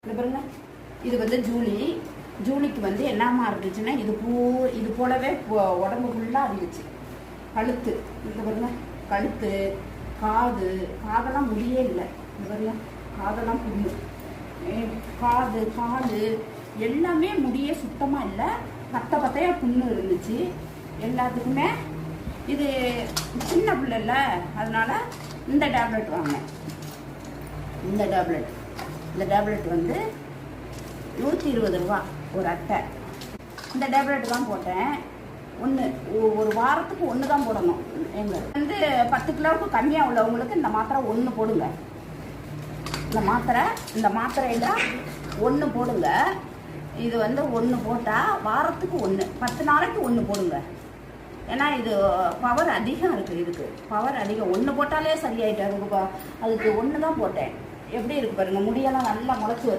இது பாருங்க, இது வந்து ஜூலிக்கு வந்து என்னமா இருந்துச்சுன்னா இது போலவே உடம்பு ஃபுல்லாக இருந்துச்சு. கழுத்து இந்த பாருங்க, கழுத்து காதெல்லாம் முடியே இல்லை. இந்த பாருங்க, காதெல்லாம் புண்ணு, காது கால் எல்லாமே முடியே சுத்தமாக இல்லை. பத்தையாக புண்ணு இருந்துச்சு எல்லாத்துக்குமே. இது சின்ன பிள்ளைல, அதனால இந்த டேப்லெட் வாங்கினேன். இந்த டேப்லெட் வந்து 120 ரூபா ஒரு அட்டை. இந்த டேப்லெட் தான் போட்டேன். ஒரு வாரத்துக்கு ஒன்று தான் போடணும். எங்களுக்கு வந்து 10 கிலோவுக்கு கம்மியாக உள்ளவங்களுக்கு இந்த மாத்திரை 1 போடுங்க. இந்த மாத்திரையில் 1 போடுங்க. இது வந்து 1 போட்டால் வாரத்துக்கு 1, 10 நாளைக்கு 1 போடுங்க. ஏன்னா இது பவர் அதிகம் இருக்குது. இதுக்கு பவர் அதிகம். 1 போட்டாலே சரியாயிட்டு. அதுக்கு 1 தான் போட்டேன். எப்படி இருக்கு பாருங்க, முடியெல்லாம் நல்லா முளைச்சி வருது.